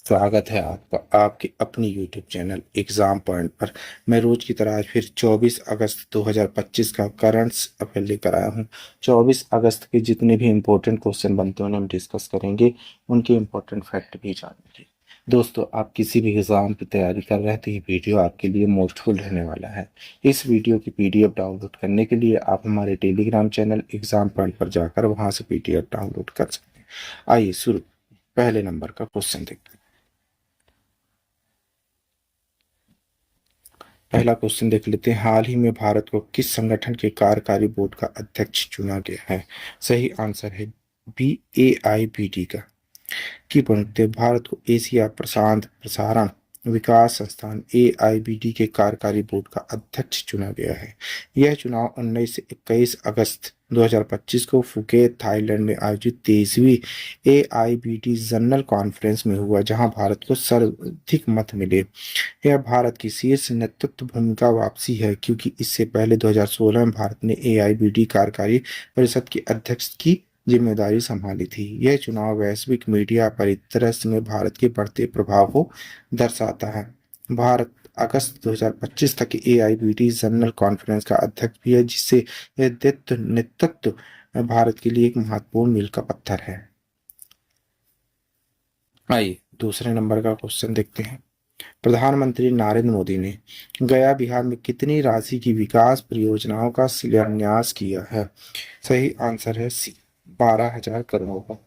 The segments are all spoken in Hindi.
स्वागत है आपका आपके अपनी YouTube चैनल एग्जाम पॉइंट पर। मैं रोज की तरह आज फिर 24 अगस्त 2025 का करंट्स अफेयर लेकर आया हूं। 24 अगस्त के जितने भी इम्पोर्टेंट क्वेश्चन बनते हैं उन्हें हम डिस्कस करेंगे, उनके इम्पोर्टेंट फैक्ट भी जानेंगे। दोस्तों, आप किसी भी एग्जाम की तैयारी कर रहे हैं तो ये वीडियो आपके लिए मोस्टफुल रहने वाला है। इस वीडियो की PDF डाउनलोड करने के लिए आप हमारे टेलीग्राम चैनल एग्जाम पॉइंट पर जाकर वहां से PDF डाउनलोड कर सकते हैं। आइए शुरू पहले नंबर का क्वेश्चन देखते हैं। पहला क्वेश्चन देख लेते हैं। हाल ही में भारत को किस संगठन के कार्यकारी बोर्ड का अध्यक्ष चुना गया है? सही आंसर है बी, AIBD का। की पॉइंट है, भारत को एशिया प्रशांत प्रसारण विकास संस्थान AIBD के कार्यकारी बोर्ड का अध्यक्ष चुना गया है। यह चुनाव 19 से 21 अगस्त 2025 को फुकेत, थाईलैंड में आयोजित 23वीं AIBD जनरल कॉन्फ्रेंस में हुआ, जहां भारत को सर्वाधिक मत मिले। यह भारत की शीर्ष नेतृत्व भूमिका वापसी है, क्योंकि इससे पहले 2016 में भारत ने AIBD कार्यकारी परिषद के अध्यक्ष की जिम्मेदारी संभाली थी। यह चुनाव वैश्विक मीडिया परिदृश्य में भारत के बढ़ते प्रभाव को दर्शाता है। भारत अगस्त 2025 तक AIBD जनरल कॉन्फ्रेंस का अध्यक्ष भी है, जिससे यह नेतृत्व भारत के लिए एक महत्वपूर्ण मील का पत्थर है। आइए दूसरे नंबर का क्वेश्चन देखते हैं। प्रधानमंत्री नरेंद्र मोदी ने गया बिहार में कितनी राशि की विकास परियोजनाओं का शिलान्यास किया है? सही आंसर है सी, 12,000 करोड़ का।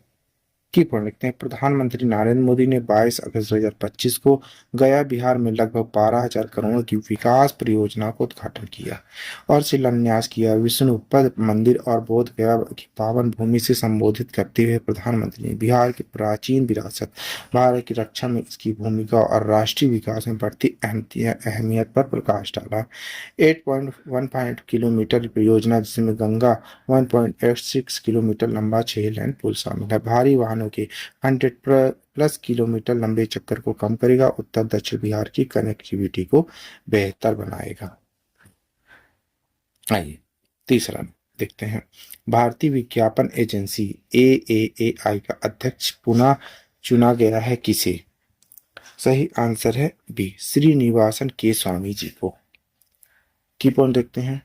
की पढ़ लिखते हैं। प्रधानमंत्री नरेंद्र मोदी ने 22 अगस्त 2025 को गया बिहार में लगभग 12,000 करोड़ की विकास परियोजना का उद्घाटन किया और शिलान्यास किया। विष्णुपद मंदिर और बोध गया की पावन भूमि से संबोधित करते हुए प्रधानमंत्री ने बिहार की प्राचीन विरासत, भारत की रक्षा में इसकी भूमिका और राष्ट्रीय विकास में बढ़ती अहमियत पर प्रकाश डाला। 8.15 किलोमीटर परियोजना, जिसमें गंगा 1.86 किलोमीटर लंबा 6 लेन पुल शामिल है, भारी वाहनों के 100+ किलोमीटर लंबे चक्कर को कम करेगा, उत्तर दक्षिण बिहार की कनेक्टिविटी को बेहतर बनाएगा। आइए तीसरा देखते हैं। भारतीय विज्ञापन एजेंसी AAAI का अध्यक्ष पुनः चुना गया है किसे? सही आंसर है बी, श्रीनिवासन के स्वामी जी को। की पॉइंट देखते हैं।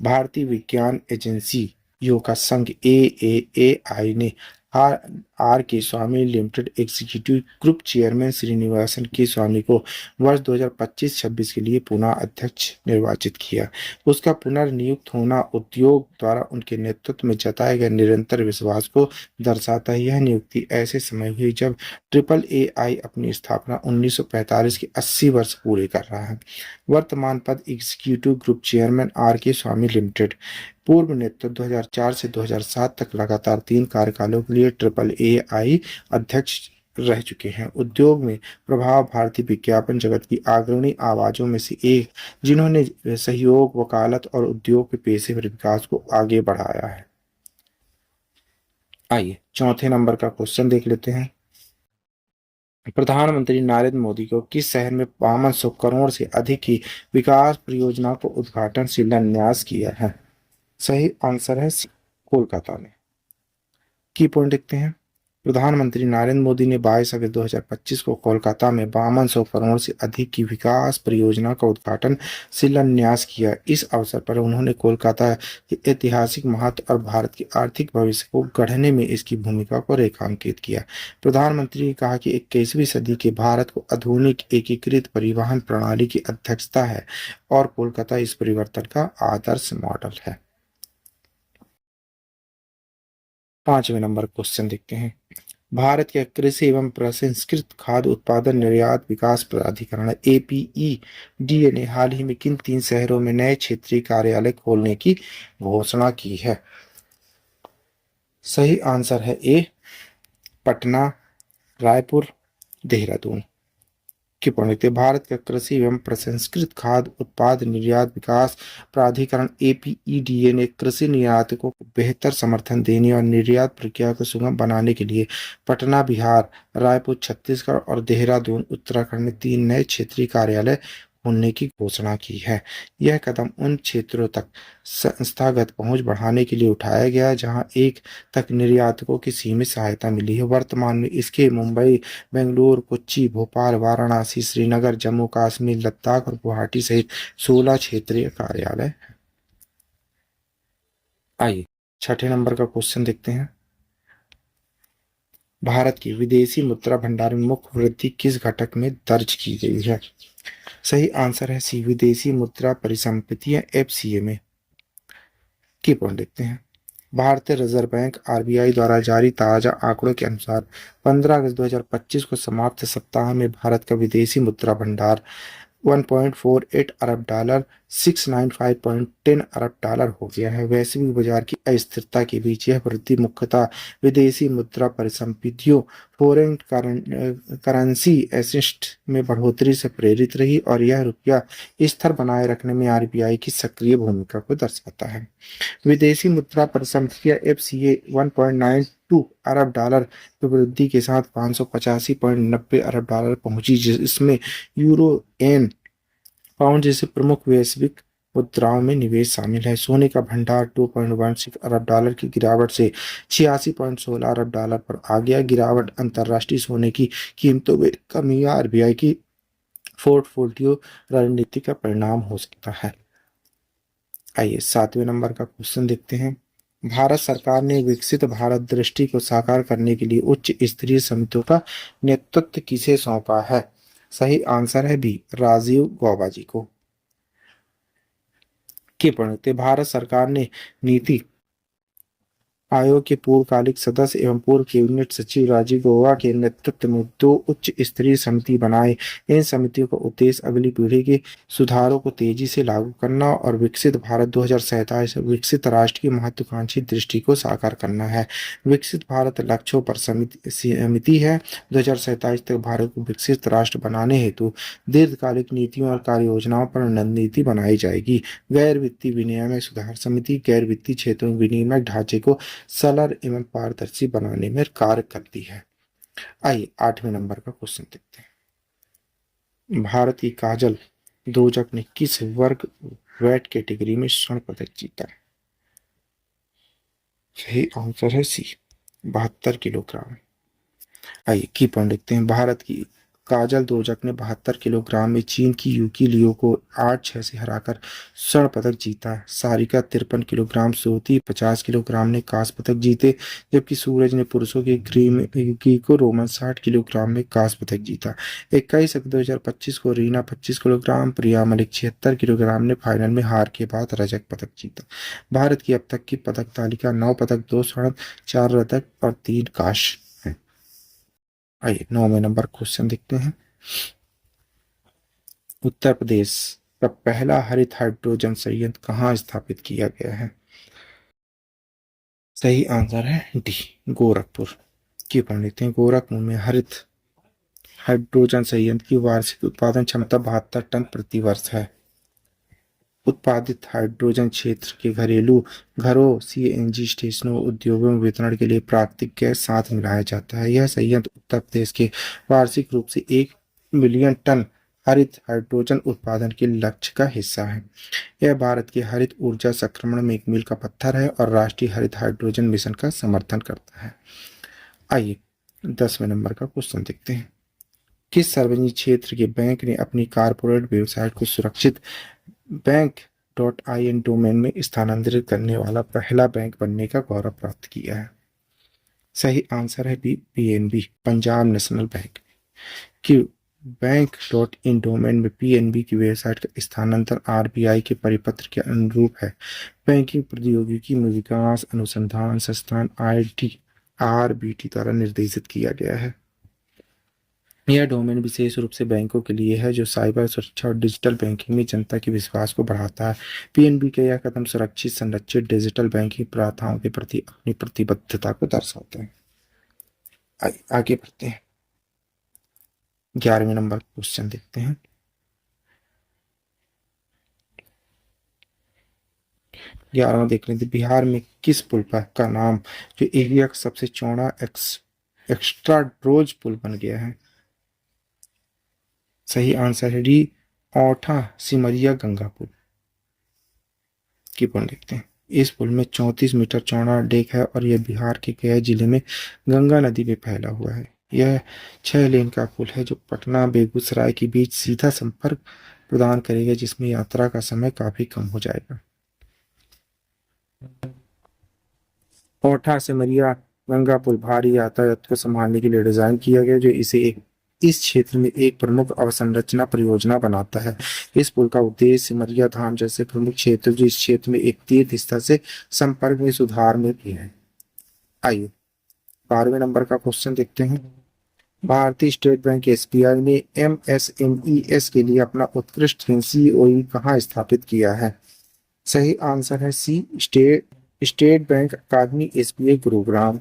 भारतीय विज्ञान एजेंसियों का संघ AAAI ने R K Swamy limited executive group chairman Srinivasan K Swamy को वर्ष 2025-26 के लिए पुनः अध्यक्ष निर्वाचित किया। उसका पुनर्नियुक्त होना उद्योग द्वारा उनके नेतृत्व में जताए गए निरंतर विश्वास को दर्शाता है। यह नियुक्ति ऐसे समय हुई जब AAAI अपनी स्थापना 1945 के 80 वर्ष पूरे कर रहा है। वर्तमान पद executive group chairman are K Swamy limited. पूर्व नेतृत्व 2004 से 2007 तक लगातार 3 कार्यकालों के लिए AAAI अध्यक्ष रह चुके हैं। उद्योग में प्रभाव भारतीय विज्ञापन जगत की अग्रणी आवाजों में से एक, जिन्होंने सहयोग, वकालत और उद्योग के पेशेवर विकास को आगे बढ़ाया है। आइए चौथे नंबर का क्वेश्चन देख लेते हैं। प्रधानमंत्री नरेंद्र मोदी को किस शहर में 500 करोड़ से अधिक की विकास परियोजना को उद्घाटन शिलान्यास किया है? सही आंसर है सी, कोलकाता में। की पॉइंट देखते हैं। प्रधानमंत्री नरेंद्र मोदी ने 22 अगस्त 2025 को कोलकाता में 5200 करोड़ से अधिक की विकास परियोजना का उद्घाटन शिलान्यास किया। इस अवसर पर उन्होंने कोलकाता के ऐतिहासिक महत्व और भारत के आर्थिक भविष्य को गढ़ने में इसकी भूमिका को रेखांकित किया। प्रधानमंत्री ने कहा कि 21वीं सदी के भारत को आधुनिक एकीकृत परिवहन प्रणाली की आवश्यकता है और कोलकाता इस परिवर्तन का आदर्श मॉडल है। 5वें नंबर क्वेश्चन देखते हैं। भारत के कृषि एवं प्रसंस्कृत खाद्य उत्पादन निर्यात विकास प्राधिकरण APEDA ने हाल ही में किन 3 शहरों में नए क्षेत्रीय कार्यालय खोलने की घोषणा की है? सही आंसर है ए, पटना, रायपुर, देहरादून। की पॉइंट। भारत का कृषि एवं प्रसंस्कृत खाद्य उत्पाद निर्यात विकास प्राधिकरण APEDA ने कृषि निर्यातकों को बेहतर समर्थन देने और निर्यात प्रक्रिया को सुगम बनाने के लिए पटना बिहार, रायपुर छत्तीसगढ़ और देहरादून उत्तराखंड में 3 नए क्षेत्रीय कार्यालय खोलने की घोषणा की है। यह कदम उन क्षेत्रों तक संस्थागत पहुंच बढ़ाने के लिए उठाया गया जहां एक तक निर्यातकों की सीमित सहायता मिली है। वर्तमान में इसके मुंबई, बेंगलुरु, कोच्चि, भोपाल, वाराणसी, श्रीनगर, जम्मू कश्मीर, लद्दाख और गुवाहाटी सहित 16 क्षेत्रीय कार्यालय। आइए छठे नंबर का क्वेश्चन देखते हैं। भारत की विदेशी मुद्रा भंडार में मुख्य वृद्धि किस घटक में दर्ज की गई है? सही आंसर है सी, विदेशी मुद्रा परिसंपत्तियां एफसीए में। की पॉइंट देखते हैं। भारतीय रिजर्व बैंक आरबीआई द्वारा जारी ताजा आंकड़ों के अनुसार 15 अगस्त 2025 को समाप्त सप्ताह में भारत का विदेशी मुद्रा भंडार 1.48 अरब डॉलर 695.10 अरब डॉलर हो गया है। वैश्विक बाजार की अस्थिरता के बीच यह वृद्धि मुख्यतः विदेशी मुद्रा परिसंपत्तियों फॉरेन करेंसी एसेट्स में बढ़ोतरी से प्रेरित रही और यह रुपया स्थिर बनाए रखने में आरबीआई की सक्रिय भूमिका को दर्शाता है। विदेशी मुद्रा परिसंपत्तियां एफसीए 1.92 अरब डॉलर की वृद्धि के साथ 585.90 अरब डॉलर पहुंची, जिसमें यूरो, येन, पाउंड जैसे प्रमुख वैश्विक मुद्राओं में निवेश शामिल है। सोने का भंडार 2.16 अरब डॉलर की गिरावट से 86.16 अरब डॉलर पर आ गया। गिरावट अंतर्राष्ट्रीय सोने की कीमतों में कमी या आरबीआई की पोर्टफोलियो रणनीति का परिणाम हो सकता है। आइए सातवें नंबर का क्वेश्चन देखते हैं। भारत सरकार ने विकसित भारत दृष्टि को साकार करने के लिए उच्च स्तरीय समितियों का नेतृत्व किसे सौंपा है? सही आंसर है बी, राजीव गौबा जी को। के पढ़ते भारत सरकार ने नीति आयोग के पूर्वकालिक सदस्य एवं पूर्व कैबिनेट सचिव राजीव गौबा के नेतृत्व में 2 उच्च स्तरीय समिति बनाए। इन समितियों का उद्देश्य अगली पीढ़ी के सुधारों को तेजी से लागू करना और विकसित भारत 2047 विकसित राष्ट्र की महत्वाकांक्षी दृष्टि को साकार करना है। विकसित भारत लक्ष्यों पर समिति है। 2047 तक भारत को विकसित राष्ट्र बनाने हेतु दीर्घकालिक नीतियों और कार्य योजनाओं पर रणनीति बनाई जाएगी। गैर वित्तीय विनियामक सुधार समिति गैर वित्तीय क्षेत्रों में विनियामक ढांचे को सरल एवं पारदर्शी बनाने में कार्य करती है। आइए आठवें नंबर का क्वेश्चन देखते हैं। भारत की काजल दोजक ने किस वर्ग वेट कैटेगरी में स्वर्ण पदक जीता है? सही आंसर है सी, 72 किलोग्राम। आइए की पॉइंट देखते हैं। भारत की काजल दोजक ने 72 किलोग्राम में चीन की यूकी लियो को 8-6 से हराकर स्वर्ण पदक जीता। सारिका 53 किलोग्राम, सोती 50 किलोग्राम ने कांस्य पदक जीते, जबकि सूरज ने पुरुषों के यूकी को रोमन 60 किलोग्राम में कांस्य पदक जीता। 21 अगस्त 2025 को रीना 25 किलोग्राम, प्रिया मलिक 76 किलोग्राम ने फाइनल में हार के बाद रजत पदक जीता। भारत की अब तक की पदक तालिका 9 पदक, 2 स्वर्ण, 4 रजत और 3 कांस्य। आइए 9वें नंबर क्वेश्चन देखते हैं। उत्तर प्रदेश का पहला हरित हाइड्रोजन संयंत्र कहाँ स्थापित किया गया है? सही आंसर है डी, गोरखपुर। की पढ़ लेते हैं। गोरखपुर में हरित हाइड्रोजन संयंत्र की वार्षिक उत्पादन क्षमता 72 टन प्रति वर्ष है। उत्पादित हाइड्रोजन क्षेत्र के घरों, सीएनजी स्टेशनों, उद्योगों में वितरण के लिए प्राकृतिक गैस साथ मिलाया जाता है। यह संयंत्र उत्तर प्रदेश के वार्षिक रूप से 1 मिलियन टन हरित हाइड्रोजन उत्पादन के लक्ष्य का हिस्सा है। यह भारत के हरित ऊर्जा संक्रमण में एक मील का पत्थर है और राष्ट्रीय हरित हाइड्रोजन मिशन का समर्थन करता है। आइए 10वें नंबर का क्वेश्चन देखते हैं। किस सार्वजनिक क्षेत्र के बैंक ने अपनी कॉर्पोरेट वेबसाइट को सुरक्षित बैंक.in डोमेन में स्थानांतरित करने वाला पहला बैंक बनने का गौरव प्राप्त किया है? सही आंसर है B, PNB, Punjab national bank. की बैंक.in डोमेन में पीएनबी की वेबसाइट का स्थानांतरण आरबीआई के परिपत्र के अनुरूप है। बैंकिंग प्रौद्योगिकी में विकास अनुसंधान संस्थान आरबीटी द्वारा निर्देशित किया गया है। यह डोमेन विशेष रूप से बैंकों के लिए है जो साइबर सुरक्षा और डिजिटल बैंकिंग में जनता के विश्वास को बढ़ाता है। पीएनबी का यह कदम सुरक्षित, संरक्षित डिजिटल बैंकिंग प्रथाओं के प्रति अपनी प्रतिबद्धता को दर्शाता है। आगे बढ़ते हैं। 11वें नंबर क्वेश्चन देखते हैं। 11वां देख लेते। बिहार में किस पुल का नाम जो एशिया का सबसे चौड़ा एक्स्ट्रा ड्रोज पुल बन गया है? सही आंसर है डी, औठा सिमरिया गंगा पुल की पुल देखते हैं। इस पुल में 34 मीटर चौड़ा डेक है और यह बिहार के गया जिले में गंगा नदी में फैला हुआ है। यह 6 लेन का पुल है जो पटना बेगूसराय के बीच सीधा संपर्क प्रदान करेगा, जिसमें यात्रा का समय काफी कम हो जाएगा। औठा सिमरिया गंगा पुल भारी यातायात को संभालने के लिए डिजाइन किया गया, जो इस क्षेत्र में एक प्रमुख अवसंरचना परियोजना बनाता है। इस पुल का उद्देश्य सिमरिया धाम जैसे प्रमुख क्षेत्र जो इस क्षेत्र में एक तीर्थ स्थल से संपर्क में सुधार में भी है। आइए 12वें नंबर का क्वेश्चन देखते हैं। भारतीय स्टेट बैंक एसबीआई ने एमएसएमईएस के लिए अपना उत्कृष्ट ऋण सीओई कहाँ स्थापित किया है? सही आंसर है सी, स्टेट बैंक अकादमी एसबीआई गुरुग्राम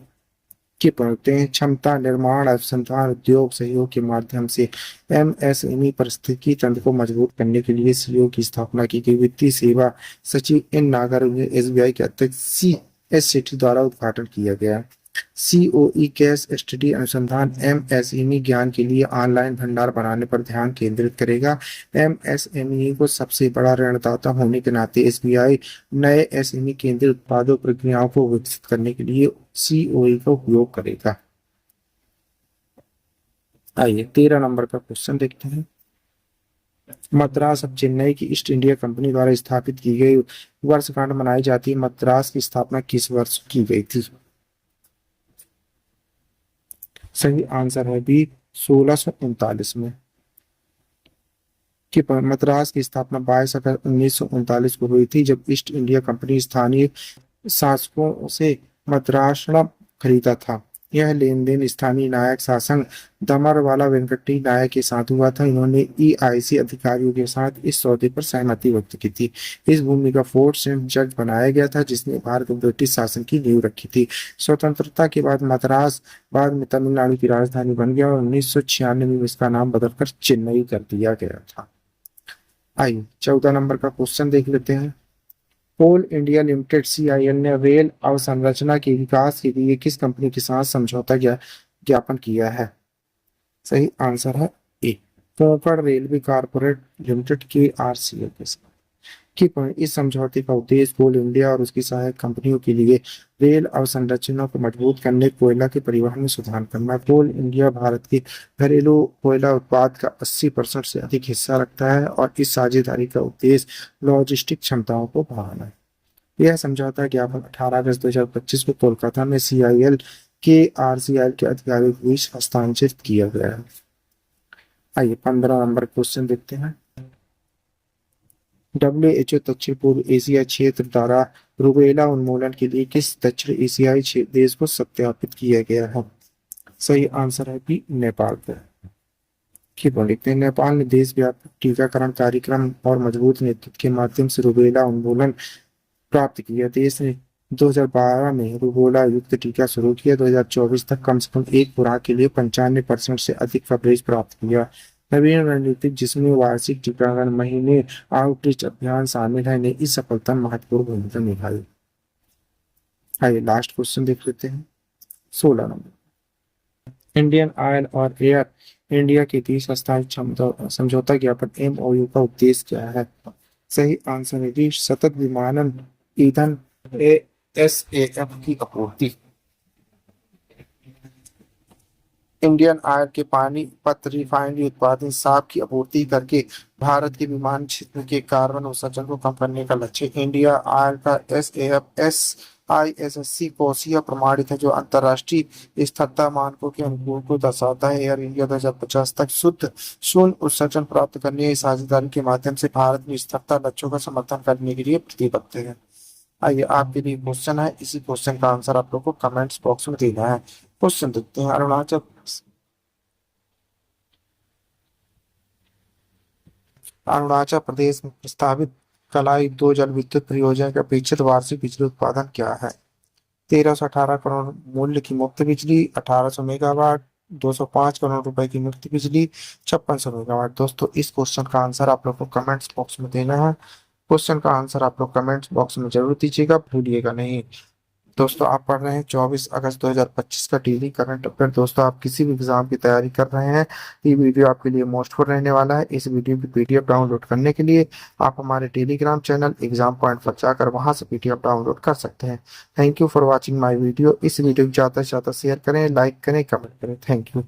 की पढ़ते क्षमता निर्माण अनुसंधान उद्योग सहयोग के माध्यम से एमएसएमई परिस्थिति तंत्र को मजबूत करने के लिए सीओ की स्थापना की गई। वित्तीय सेवा सचिव एन नागर एसबीआई के अध्यक्ष सी एस सेठी द्वारा उद्घाटन किया गया। सीओई केस स्टडी अनुसंधान एमएसएमई ज्ञान के लिए ऑनलाइन भंडार बनाने पर ध्यान केंद्रित करेगा। एमएसएमई को सबसे बड़ा ऋणदाता होने के नाते एसबीआई नए एसएमई केंद्रित उत्पादों प्रक्रियाओं को विकसित करने के लिए सीओई का उपयोग करेगा। आइए 13 नंबर का क्वेश्चन देखते हैं। मद्रास अब चेन्नई की ईस्ट इंडिया कंपनी द्वारा स्थापित की गई वर्षगांठ मनाई जाती है। मद्रास की स्थापना किस वर्ष की गई थी? सही आंसर है बी, 1639 में। कि मद्रास की स्थापना 22 अगस्त 1939 को हुई थी, जब ईस्ट इंडिया कंपनी स्थानीय शासकों से मद्रास खरीदा था। यह लेन देन स्थानीय नायक शासक दमरवाला वेंकटी नायक के साथ हुआ था। इन्होंने ईआईसी अधिकारियों के साथ इस सौदे पर सहमति व्यक्त की थी। इस भूमि का फोर्ट सेंट जॉर्ज बनाया गया था, जिसने भारत में ब्रिटिश शासन की नींव रखी थी। स्वतंत्रता के बाद मद्रास बाद में तमिलनाडु की राजधानी बन गया और 1996 में इसका नाम बदलकर चेन्नई कर दिया गया था। आइए 14 नंबर का क्वेश्चन देख लेते हैं। कोल इंडिया लिमिटेड सीआईएल ने रेल अवसंरचना के विकास के लिए किस कंपनी के साथ समझौता ज्ञापन किया है? सही आंसर है ए, कोंकण रेलवे कारपोरेट लिमिटेड के आरसीएल के साथ। इस समझौते का उद्देश्य कोल इंडिया और उसकी सहायक कंपनियों के लिए रेल अवसंरचना को मजबूत करने, कोयला के परिवहन में सुधार करना। कोल इंडिया भारत के घरेलू कोयला उत्पाद का 80% से अधिक हिस्सा रखता है और इस साझेदारी का उद्देश्य लॉजिस्टिक क्षमताओं को बढ़ाना है। यह समझौता ज्ञापन 18 अगस्त 2025 को कोलकाता में सीआईएल के आरसीएल के अधिकारियों के बीच हस्तांतरित किया गया है। आइए 15 नंबर क्वेश्चन देखते हैं। WHO दक्षिण पूर्व एशिया क्षेत्र द्वारा रूबेला उन्मूलन के लिए किस दक्षिण एशियाई देश को सत्यापित किया गया है? सही आंसर है बी, नेपाल पर। लिखते हैं नेपाल ने देशव्यापी टीकाकरण कार्यक्रम और मजबूत नेतृत्व के माध्यम से रूबेला उन्मूलन प्राप्त किया। देश ने 2012 में रूबेला युक्त टीका शुरू किया। 2024 तक कम से कम एक खुराक के लिए 95% से अधिक कवरेज प्राप्त किया। नवीन रणनीति जिसमें वार्षिक टीकाकरण महीने आउटरीच अभियान शामिल है, ने इस सफलता में महत्वपूर्ण भूमिका निभाई। आइए लास्ट क्वेश्चन देख लेते हैं। 16 नंबर। इंडियन ऑयल और एयर इंडिया के बीच अस्थायी समझौता ज्ञापन एमओयू का उद्देश्य क्या है? सही आंसर है जी, सतत विमानन ईंधन एसएएफ की आपूर्ति। इंडियन ऑयल के पानीपत रिफाइनरी उत्पादन साफ की आपूर्ति करके भारत के विमान क्षेत्र के कार्बन उत्सर्जन को कम करने का लक्ष्य। इंडिया ऑयल का एसएएफ आईएसएससी कोसिया प्रमाणित है, जो अंतर्राष्ट्रीय स्थिरता मानकों के अनुकूल को दर्शाता है। एयर इंडिया 2050 तक शुद्ध शून्य उत्सर्जन प्राप्त करने की साझेदारी के माध्यम से भारत में स्थिरता लक्ष्यों का समर्थन करने के लिए प्रतिबद्ध है। आइए आपके लिए क्वेश्चन है, इसी क्वेश्चन का आंसर आप लोग को कमेंट्स बॉक्स में देना है। क्वेश्चन देखते हैं। अरुणाचल प्रदेश में प्रस्तावित कलाई 2 जल विद्युत परियोजना का अपेक्षित वार्षिक बिजली उत्पादन क्या है? 1318 करोड़ मूल्य की मुफ्त बिजली, 1800 मेगावाट, 205 करोड़ रुपए की मुफ्त बिजली, 5600 मेगावाट। दोस्तों इस क्वेश्चन का आंसर आप लोग को कमेंट्स बॉक्स में देना है। क्वेश्चन का आंसर आप लोग कमेंट्स बॉक्स में जरूर दीजिएगा, भूलिएगा नहीं। दोस्तों आप पढ़ रहे हैं 24 अगस्त 2025 का डेली करंट अफेयर। दोस्तों आप किसी भी एग्जाम की तैयारी कर रहे हैं, ये वीडियो आपके लिए मोस्टफुल रहने वाला है। इस वीडियो की पीडीएफ डाउनलोड करने के लिए आप हमारे टेलीग्राम चैनल एग्जाम पॉइंट पर जाकर वहां से पीडीएफ डाउनलोड कर सकते हैं। Thank you for watching my video. इस वीडियो को ज़्यादा से ज़्यादा शेयर करें, लाइक करें, कमेंट करें। Thank you.